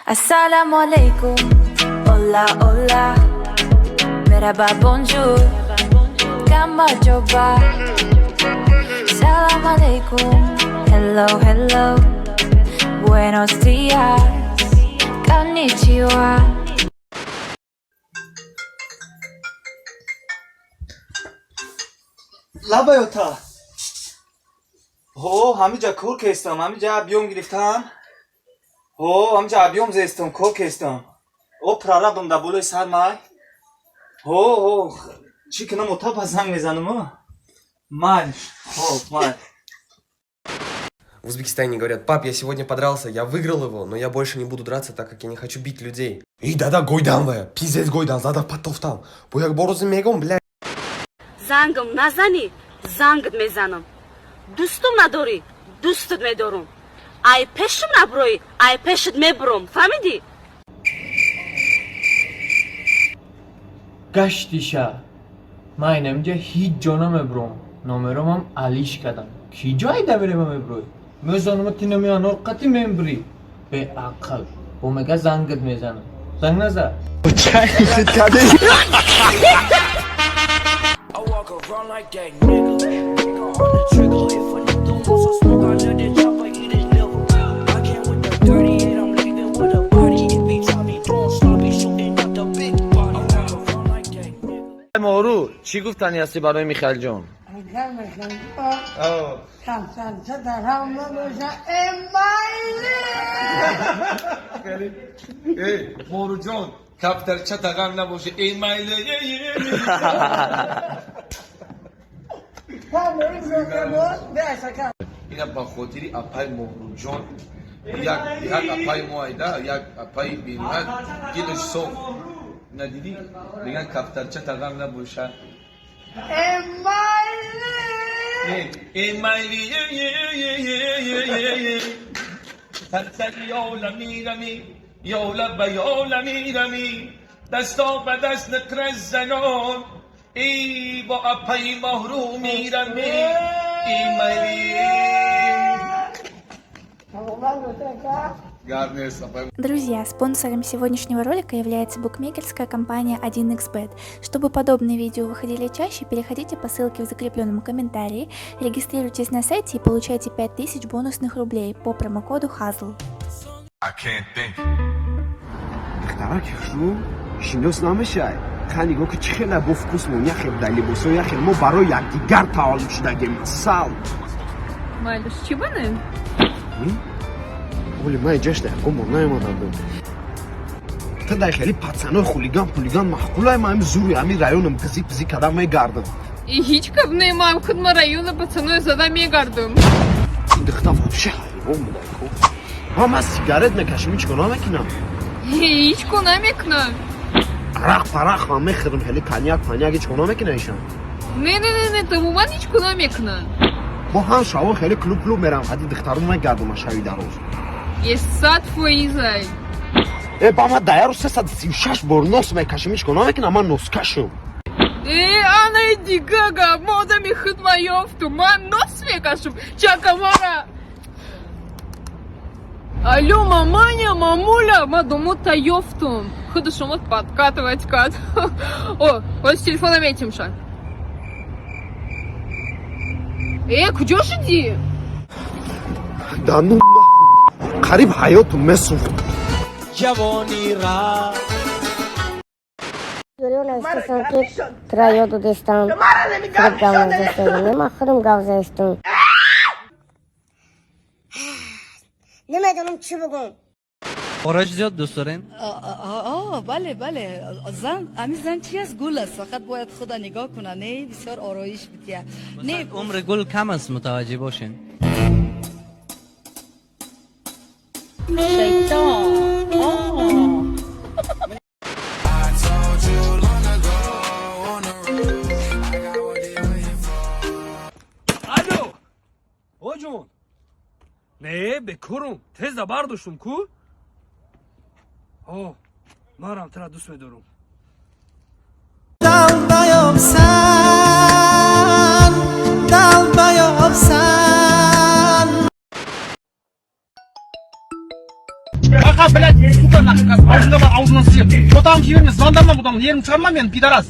Assalamu alaikum, hola hola, merhaba bonjour, kama coba. Salam alaikum, hello hello, buenos dias, konnichiwa. لبایوتا هو همینجا کور کستم همینجا بیوم گرفتم هو همینجا بیوم زستم کور کستم او پرارابم دا بولوی سر مای هو چی کنم او تا زنگ میزنم مای مای. В Узбекистане говорят: пап, я сегодня подрался, я выиграл его, но я больше не буду драться, так как я не хочу бить людей. И да-да, гойдан вы, пиздец гойдан, зада потофтам. Бояк борозы мегом, блядь. زنگم نزنی زنگت میزنم دوستم نداری دوستت میدارم ای پیشم نبروی ای پیشت میبرم فهمیدی؟ گشتی شهر من اینجا هیچ جانا میبرم نامرم هم علیش کردم کی جایی دمیرم میبروی میزانم تینه میان قطی میبری به عقل با مگه زنگت میزنم زنگ نزد Run like that nigga. Nigga on the trigger. If a nigga wants some smoke, I let it drop like eat his liver. I came with the 38, I'm leaving with a body. If he try me doing sloppy, shooting up the big body. I walk run like that nigga. مورو چی گفتنی هستی برای میخائیل جان؟ مورو جان کفترچه تغم نباشه ای مایله اینم با خاطری اپای مورو جان یک اپای موایده یک اپای بیرون گیلش صوف ندیدی؟ میگن کفترچه تغم نباشه ای مایله سرسری عالمی رمی یا لب عالمی رمی دستا به دست نکرز زنان ای با اپای محرومی رمی ای مایلی Друзья, спонсором сегодняшнего ролика является букмекерская компания 1xbet. Чтобы подобные видео выходили чаще, переходите по ссылке в закрепленном комментарии, регистрируйтесь на сайте и получайте 5000 бонусных рублей по промокоду HAZL. دخترک خشو شینوس نمیشه خانیگو که چخیله بفکوس مون یخیل دلی بوسو یخیل مو برای یکدیگر تعالیم شدگیم سال Майлюш, چی بانه؟ ولی من اینجاش ده اما نایمادم دو تا ده خیلی پتسنو خولیگان مخکولای ما هم زوری همی رایونم پزی کدام میگردم هیچ کب نیمام خود ما رایون پتسنوی زده میگردم این دختر فروشه حیوان بوده ها من سیگارت میکشم هیچ کنام میکنم هیچ کنم میکنم عرق پرق هم میخورم خیلی کنیاک هیچ کنام میکنه ایشان نه تو من هیچ کنم میکنم با هم شاو خیلی کلوب میرم حدی دخترون میگردم شوی در روز یه ساعت فویزای با من دایر رو 336 بار نوس میکشم هیچ کنام میکنم من نوس کشم آنای دیگه ما آدمی خود ما یافتم من نوس میکشم چکا مارا Алло, маманя, мамуля, мы дома-то ёфтум. Хорошо, вот подкатывать кат. О, вот с телефоном этим шаг. Куда ж иди? Да ну قریب حیاتو مسوخت جوانی را Крайоду дестан. Гавза застегну. Нема хрум гавза истун. نمیدونم چی بگم آراج زیاد دوست دارین؟ بله همین زن چی از گل است فقط باید خدا نگاه کنه نه بسیار آرایش بتیه نه عمر گل کم است متوجه باشین شیطان الو آجون نه بکرم تیز برداشتم کو مارم ترا دوست میدارم دل بیابسن Ağzında var ağzından sıyır. Şotam çevirme zvandanma buradan. Yerim çıkarma beni pidaras.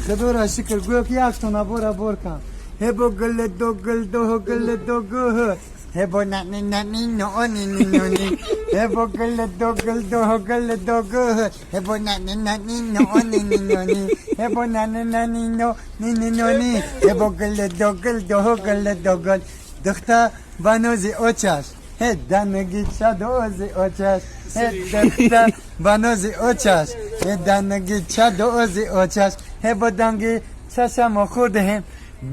Khadora shikr go ki aktona bora borka. Hebo gule do go. Hebo na ni no ni ni. Hebo gule do go. Hebo na ni no ni. Hebo na ni no ni. Hebo gule do go. Dkhta banozi ochas. Hedan gitsa dozi ochas. Hedda banozi ochas. Hedan gitsa dozi ochas. Hebo dangi sasamo khudhem.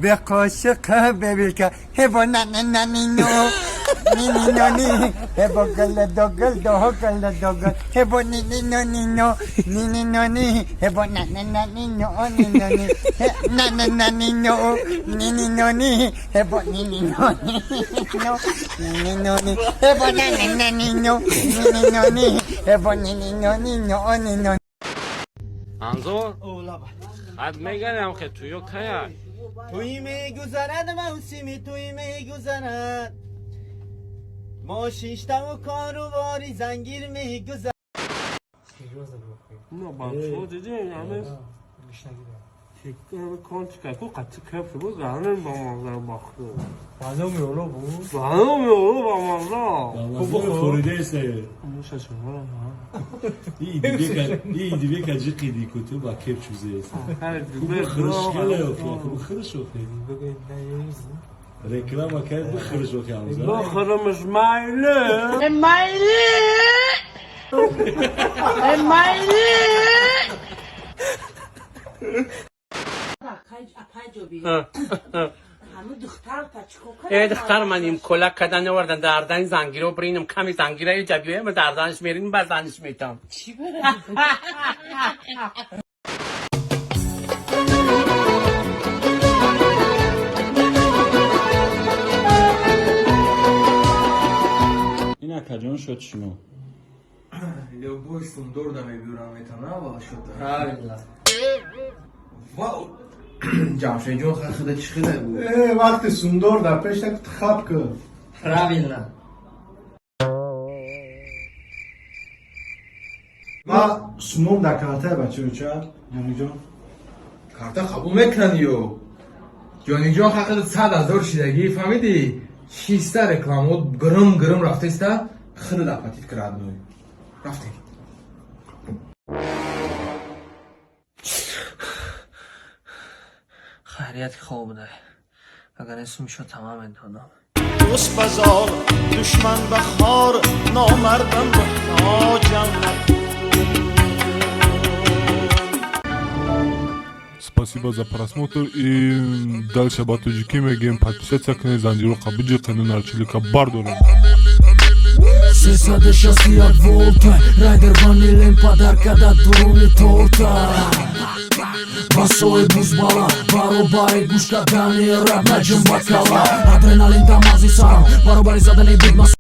به قاشق ببیلکه هبا نانی نو نینی نانی هبا گل دو گل هبا نینی نانی نو نینی نانی هبا نانی نو نانی نانی نو نینی نانی هبا نینی نانی نو نینی نانی هبا نانی نو نینی نانی هبا نینی نانی نو انظر حد میگنم که تویو کیه توی میگذرد موسمی توی میگذرد ما شیشتم و کارواری زنگیر میگذرد نه با تو دیدیم همه همه کانتی که تو قطعی کفر بود زنم با منظر باخته بانو میولو بود با منظر Kubu خورده ایسته موشه چون iyi diye kaçı kedi kutu bak hep çözüyoruz. Bu kırışkıyla yok ya. Bu kırış yok ya. Reklam akar bu kırış yok yalnız. Bu kırmış maylı. دختر من این کلک کدن نوردن دردن زنگیره و برینم کمی زنگیره جبیه و دردنش میرین بزنش میتم چی بره؟ این akacağın şut şunu. Любовь дорда ми бюрам етана шута. Правильно. جمشید جون خدا چی خیلی بود وقت سوندور در پیش تک خب که. Правильно. ما سموم در کارته بچه بچه یعنی جان کارتا قبول میکنیو جانی جان حقیقت 100,000 شیدگی فهمیدی 6 رکلامو گرم رفته است خیلی دپاتیت کردنوی رفته خیریت خوب بوده اگر اسم شد تمام انتونم دوست بزار دشمن بخار نامردم محتاجم Спасибо за просмотр и дальше батуджики мегем подписаться к Незандиру Кабиджи канал Чилика Бардора. Сесаде шаси як волта Райдер ванилен подарка да дуруни торта Басои бузбала Баробари гушка дани рап наджим бакала Адреналин тамази сарам Баробари задани будма